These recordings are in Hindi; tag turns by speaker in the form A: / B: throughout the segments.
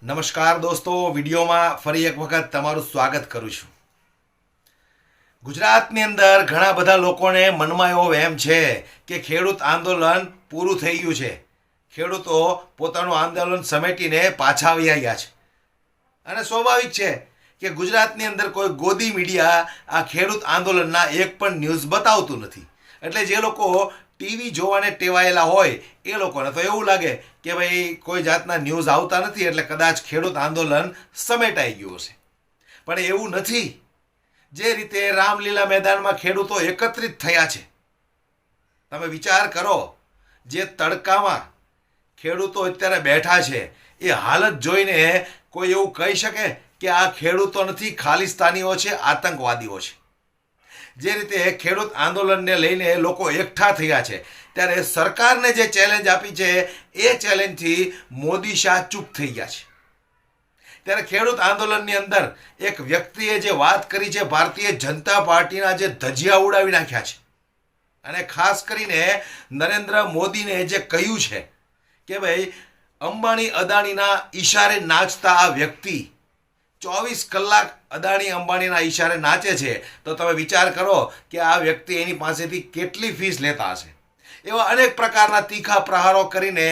A: નમસ્કાર દોસ્તો, વિડીયોમાં ફરી એક વખત તમારું સ્વાગત કરું છું. ગુજરાતની અંદર ઘણા બધા લોકોને મનમાં એવો વહેમ છે કે ખેડૂત આંદોલન પૂરું થઈ ગયું છે. ખેડૂતો પોતાનું આંદોલન સમેટીને પાછા આવી આવ્યા છે અને સ્વાભાવિક છે કે ગુજરાતની અંદર કોઈ ગોદી મીડિયા આ ખેડૂત આંદોલનના એક પણ ન્યૂઝ બતાવતું નથી. એટલે જે લોકો ટીવી જોવાને ટેવાયેલા હોય એ લોકોને તો એવું લાગે કે ભાઈ કોઈ જાતના ન્યૂઝ આવતા નથી એટલે કદાચ ખેડૂત આંદોલન સમેટાઈ ગયું હશે. પણ એવું નથી. જે રીતે રામલીલા મેદાનમાં ખેડૂતો એકત્રિત થયા છે, તમે વિચાર કરો, જે તડકામાં ખેડૂતો અત્યારે બેઠા છે એ હાલત જોઈને કોઈ એવું કહી શકે કે આ ખેડૂતો નથી, ખાલિસ્તાનીઓ છે, આતંકવાદીઓ છે. જે રીતે ખેડૂત આંદોલનને લઈને લોકો એકઠા થયા છે ત્યારે સરકારને જે ચેલેન્જ આપી છે એ ચેલેન્જથી મોદી શાહ ચૂપ થઈ ગયા છે. ત્યારે ખેડૂત આંદોલનની અંદર એક વ્યક્તિએ જે વાત કરી છે, ભારતીય જનતા પાર્ટીના જે ધજિયા ઉડાવી નાખ્યા છે અને ખાસ કરીને નરેન્દ્ર મોદીને જે કહ્યું છે કે ભાઈ અંબાણી અદાણીના ઈશારે નાચતા આ વ્યક્તિ 24 કલાક અદાણી અંબાણીના ઈશારે નાચે છે, તો તમે વિચાર કરો કે આ વ્યક્તિ એની પાસેથી કેટલી ફીસ લેતા હશે. એવા અનેક પ્રકારના તીખા પ્રહારો કરીને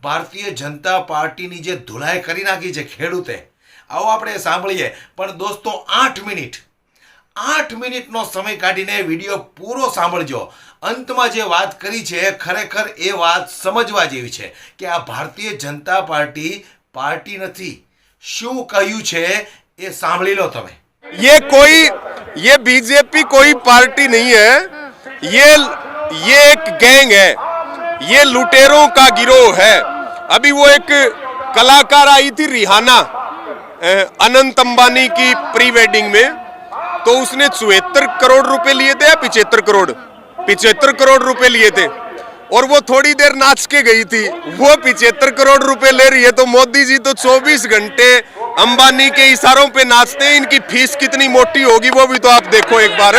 A: ભારતીય જનતા પાર્ટીની જે ધુલાઈ કરી નાખી છે ખેડૂતે, આવો આપણે સાંભળીએ. પણ દોસ્તો 8 મિનિટનો સમય કાઢીને વિડીયો પૂરો સાંભળજો. અંતમાં જે વાત કરી છે ખરેખર એ વાત સમજવા જેવી છે કે આ ભારતીય જનતા પાર્ટી નથી. શું કહ્યું છે ये सांभली लो तमें.
B: ये बीजेपी कोई पार्टी नहीं है, ये एक गैंग है, ये लुटेरों का गिरोह है. अभी वो एक कलाकार आई थी रिहाना अनंत अंबानी की प्री वेडिंग में, तो उसने 74 करोड़ रुपए लिए थे या 75 करोड़ रुपए लिए थे और वो थोड़ी देर नाच के गई थी. वो 75 करोड़ रुपए ले रही है तो मोदी जी तो 24 घंटे अंबानी के इशारों पे नाचते हैं. इनकी फीस कितनी मोटी होगी वो भी तो आप देखो एक बार.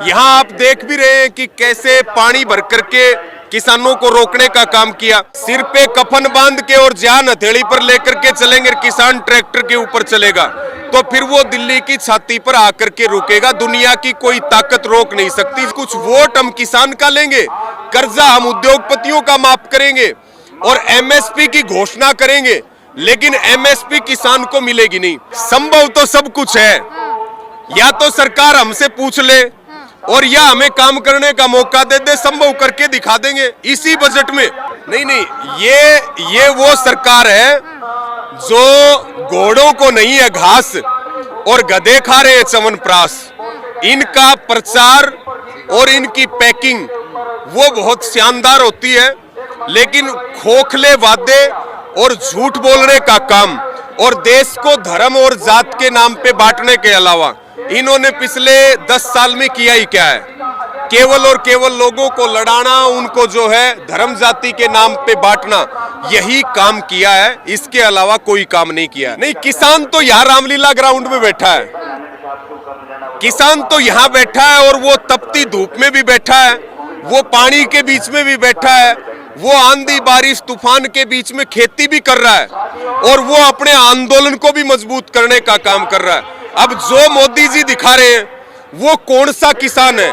B: यहाँ आप देख भी रहे हैं कि कैसे पानी भर करके किसानों को रोकने का काम किया. सिर पे कफन बांध के और जान हथेली पर लेकर के चलेंगे, किसान ट्रैक्टर के ऊपर चलेगा तो फिर वो दिल्ली की छाती पर आकर के रुकेगा. दुनिया की कोई ताकत रोक नहीं सकती. कुछ वोट हम किसान का लेंगे, कर्जा हम उद्योगपतियों का माफ करेंगे और एमएसपी की घोषणा करेंगे, लेकिन एमएसपी किसान को मिलेगी नहीं. संभव तो सब कुछ है, या तो सरकार हमसे पूछ ले और या हमें काम करने का मौका दे दे, संभव करके दिखा देंगे इसी बजट में. नहीं, ये वो सरकार है जो घोड़ों को नहीं है घास और गधे खा रहे च्यवनप्राश. इनका प्रचार और इनकी पैकिंग वो बहुत शानदार होती है, लेकिन खोखले वादे और झूठ बोलने का काम और देश को धर्म और जात के नाम पे बांटने के अलावा इन्होंने पिछले 10 साल में किया ही क्या है? केवल और केवल लोगों को लड़ाना, उनको जो है धर्म जाति के नाम पे बांटना, यही काम किया है. इसके अलावा कोई काम नहीं किया. नहीं, किसान तो यहाँ रामलीला ग्राउंड में बैठा है, किसान तो यहाँ बैठा है और वो तपती धूप में भी बैठा है, वो पानी के बीच में भी बैठा है, वो आंधी बारिश तूफान के बीच में खेती भी कर रहा है और वो अपने आंदोलन को भी मजबूत करने का काम कर रहा है. अब जो मोदी जी दिखा रहे हैं वो कौन सा किसान है,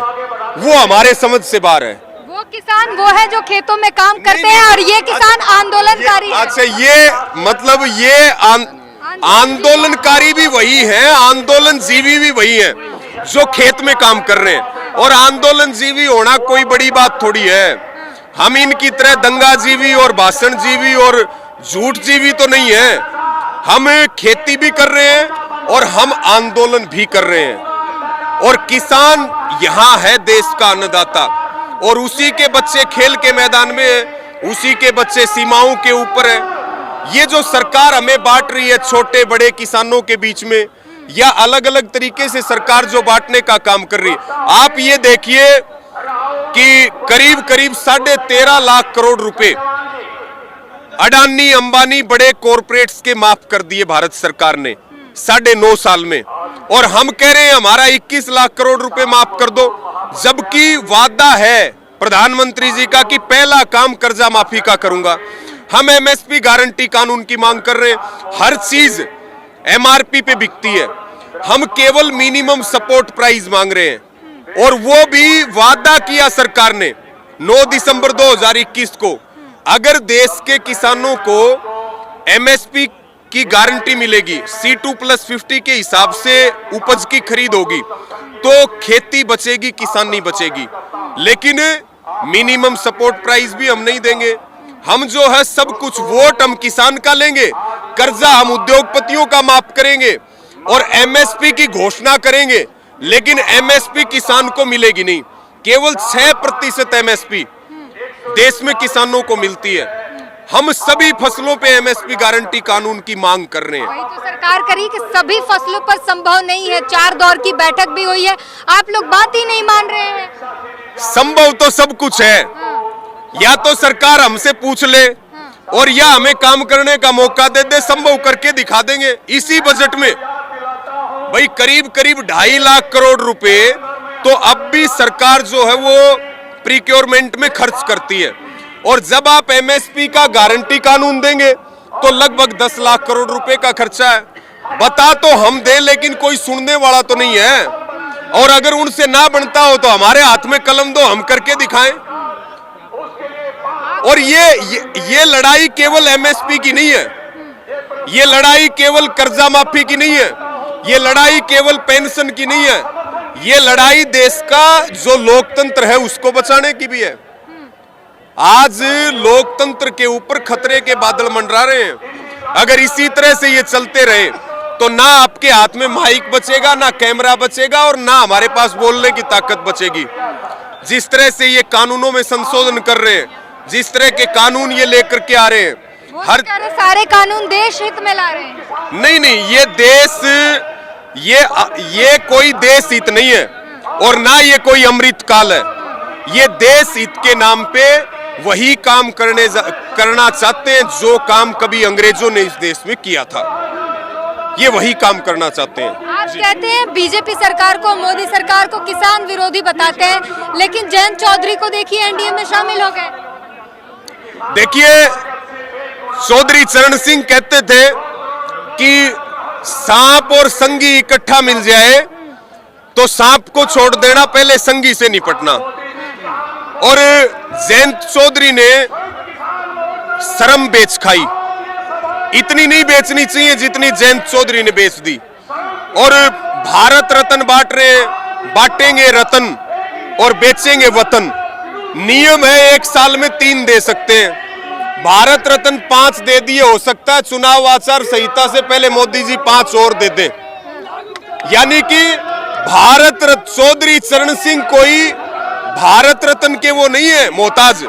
B: वो हमारे समझ से बाहर है.
C: वो किसान वो है जो खेतों में काम करते हैं और ये किसान आंदोलनकारी है.
B: अच्छा, ये मतलब ये आंदोलनकारी भी वही है, आंदोलन जीवी भी वही है जो खेत में काम कर रहे हैं. और आंदोलन जीवी होना कोई बड़ी बात थोड़ी है. हम इनकी तरह दंगा जीवी और भाषण जीवी और झूठ जीवी तो नहीं है. हम खेती भी कर रहे हैं और हम आंदोलन भी कर रहे हैं. और किसान यहाँ है देश का अन्नदाता और उसी के बच्चे खेल के मैदान में है, उसी के बच्चे सीमाओं के ऊपर है. ये जो सरकार हमें बांट रही है छोटे बड़े किसानों के बीच में, या अलग अलग तरीके से सरकार जो बांटने का काम कर रही है, आप ये देखिए कि करीब 13.5 लाख करोड़ रुपए अडानी अंबानी बड़े कॉरपोरेट्स के माफ कर दिए भारत सरकार ने 9.5 साल में, और हम कह रहे हैं हमारा 21 लाख करोड़ रुपए माफ कर दो, जबकि वादा है प्रधानमंत्री जी का कि पहला काम कर्जा माफी का करूंगा. हम एमएसपी गारंटी कानून की मांग कर रहे हैं। हर चीज एमआरपी पे बिकती है, हम केवल मिनिमम सपोर्ट प्राइस मांग रहे हैं। और वो भी वादा किया सरकार ने 9 दिसंबर 2021 को, अगर देश के किसानों को एमएसपी की गारंटी मिलेगी, C2+50 के हिसाब से उपज की खरीद होगी, तो खेती बचेगी, किसानी बचेगी। लेकिन मिनिमम सपोर्ट प्राइस भी हम नहीं देंगे। हम जो है सब कुछ, वोट हम किसान का लेंगे, कर्जा हम उद्योगपतियों का माफ करेंगे और एमएसपी की घोषणा करेंगे, लेकिन एमएसपी किसान को मिलेगी नहीं। केवल 6% एमएसपी देश में किसानों को मिलती है। हम सभी फसलों पे एमएसपी गारंटी कानून की मांग कर रहे हैं।
C: वही तो सरकार करी कि सभी फसलों पर संभव नहीं है। 4 दौर की बैठक भी हुई है, आप लोग बात ही नहीं मान रहे हैं।
B: संभव तो सब कुछ है, या तो सरकार हमसे पूछ ले और या हमें काम करने का मौका दे दे, संभव करके दिखा देंगे। इसी बजट में भाई करीब करीब 2.5 लाख करोड़ रुपए तो अब भी सरकार जो है वो प्रीक्योरमेंट में खर्च करती है, और जब आप एमएसपी का गारंटी कानून देंगे तो लगभग 10 लाख करोड़ रुपए का खर्चा है। बता तो हम दें, लेकिन कोई सुनने वाला तो नहीं है, और अगर उनसे ना बनता हो तो हमारे हाथ में कलम दो, हम करके दिखाएं। और ये लड़ाई केवल एमएसपी की नहीं है, ये लड़ाई केवल कर्जा माफी की नहीं है, ये लड़ाई केवल पेंशन की नहीं है, ये लड़ाई देश का जो लोकतंत्र है उसको बचाने की भी है। आज लोकतंत्र के ऊपर खतरे के बादल मंडरा रहे हैं। अगर इसी तरह से ये चलते रहे तो ना आपके हाथ में माइक बचेगा, ना कैमरा बचेगा, और ना हमारे पास बोलने की ताकत बचेगी। जिस तरह से ये कानूनों में संशोधन कर रहे हैं, जिस तरह के कानून ये लेकर के आ रहे हैं, हर
C: सारे कानून देश हित में ला रहे हैं।
B: नहीं, ये देश, ये कोई देश हित नहीं है, और ना ये कोई अमृत काल है। ये देश हित के नाम पे वही काम करना चाहते हैं जो काम कभी अंग्रेजों ने इस देश में किया था, ये वही काम करना चाहते हैं।
C: आप कहते हैं बीजेपी सरकार को, मोदी सरकार को किसान विरोधी बताते हैं, लेकिन जयंत चौधरी को देखिए एनडीए में शामिल हो गए।
B: देखिए, चौधरी चरण सिंह कहते थे कि सांप और संगी इकट्ठा मिल जाए तो सांप को छोड़ देना, पहले संगी से निपटना। और जयंत चौधरी ने शर्म बेच खाई, इतनी नहीं बेचनी चाहिए जितनी जयंत चौधरी ने बेच दी। और भारत रत्न बांटेंगे रतन और बेचेंगे वतन। नियम है 1 साल में 3 दे सकते हैं, भारत रत्न 5 दे दिए, हो सकता है चुनाव आचार संहिता से पहले मोदी जी 5 और दे दें। यानी कि चौधरी चरण सिंह कोई भारत रत्न के वो नहीं है मोहताज,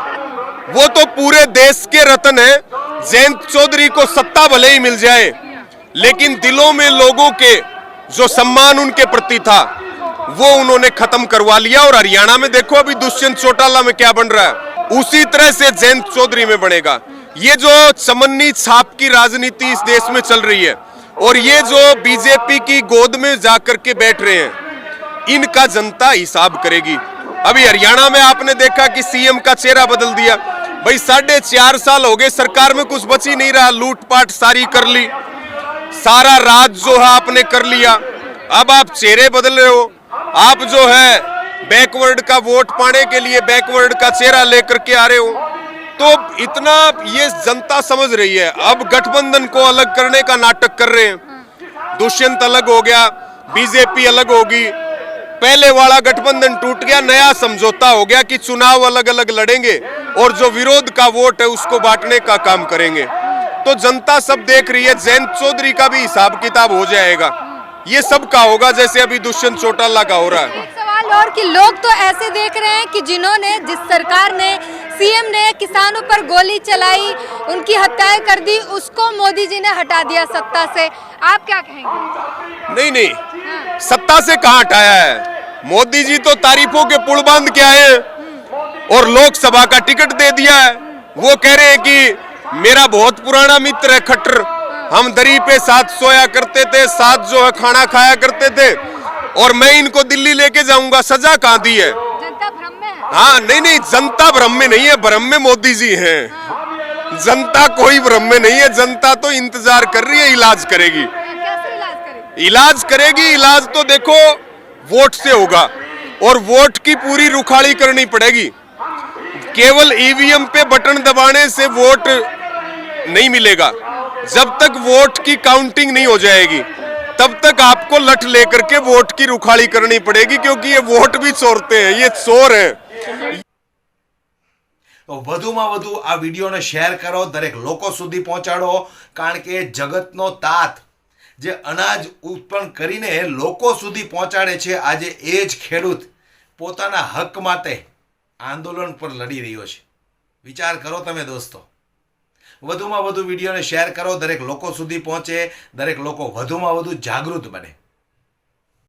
B: वो तो पूरे देश के रत्न है। जयंत चौधरी को सत्ता भले ही मिल जाए, लेकिन दिलों में लोगों के जो सम्मान उनके प्रति था वो उन्होंने खत्म करवा लिया। और हरियाणा में देखो अभी दुष्यंत चौटाला में क्या बन रहा है, उसी तरह से जयंत चौधरी में बनेगा। ये जो चमन्नी छाप की राजनीति इस देश में चल रही है, और ये जो बीजेपी की गोद में जाकर के बैठ रहे हैं, इनका जनता हिसाब करेगी। अभी हरियाणा में आपने देखा कि सीएम का चेहरा बदल दिया। भाई 4.5 साल हो गए, सरकार में कुछ बच ही नहीं रहा, लूटपाट सारी कर ली, सारा राज जो है आपने कर लिया। अब आप चेहरे बदल रहे हो, आप जो है बैकवर्ड का वोट पाने के लिए बैकवर्ड का चेहरा लेकर के आ रहे हो। तो इतना ये जनता समझ रही है। अब गठबंधन को अलग करने का नाटक कर रहे हैं, दुष्यंत अलग हो गया, बीजेपी अलग होगी, पहले वाला गठबंधन टूट गया, नया समझौता हो गया कि चुनाव अलग अलग लड़ेंगे और जो विरोध का वोट है उसको बांटने का काम करेंगे। तो जनता सब देख रही है, जयंत चौधरी का भी हिसाब किताब हो जाएगा, ये सब का होगा जैसे अभी दुष्यंत चौटाला का हो रहा है।
C: एक सवाल और कि लोग तो ऐसे देख रहे हैं कि जिस सरकार ने, सीएम ने किसानों पर गोली चलाई, उनकी हत्याएं कर दी, उसको मोदी जी ने हटा दिया सत्ता से। आप क्या कहेंगे?
B: नहीं, सत्ता से कहां हटाया है? मोदी जी तो तारीफों के पुल बांध के आए हैं और लोकसभा का टिकट दे दिया है। वो कह रहे हैं कि मेरा बहुत पुराना मित्र है खट्टर, हम दरी पे साथ सोया करते थे, साथ जो है खाना खाया करते थे, और मैं इनको दिल्ली लेके जाऊंगा। सजा कहां दी है?
C: जनता भ्रम में है।
B: हाँ, नहीं, जनता भ्रम में नहीं है, भ्रम में मोदी जी हैं। जनता कोई भ्रम में नहीं है, जनता तो इंतजार कर रही है, इलाज करेगी।
C: कैसे इलाज करें?
B: इलाज करेगी, इलाज तो देखो वोट से होगा और वोट की पूरी रुखाड़ी करनी पड़ेगी। केवल ईवीएम पे बटन दबाने से वोट नहीं मिलेगा। जब तक वोट की काउंटिंग नहीं हो जाएगी तब तक आपको लठ लेकर के वोट की रुखाड़ी करनी पड़ेगी, क्योंकि ये वोट भी चोरते हैं, ये चोर हैं।
A: તો વધુમાં વધુ આ વિડીયોને શેર કરો, દરેક લોકો સુધી પહોંચાડો, કારણ કે જગતનો તાત જે અનાજ ઉત્પન્ન કરીને લોકો સુધી પહોંચાડે છે, આજે એ જ ખેડૂત પોતાના હક માટે આંદોલન પર લડી રહ્યો છે। વિચાર કરો તમે દોસ્તો। વધુમાં વધુ વિડીયોને શેર કરો, દરેક લોકો સુધી પહોંચે, દરેક લોકો વધુમાં વધુ જાગૃત બને।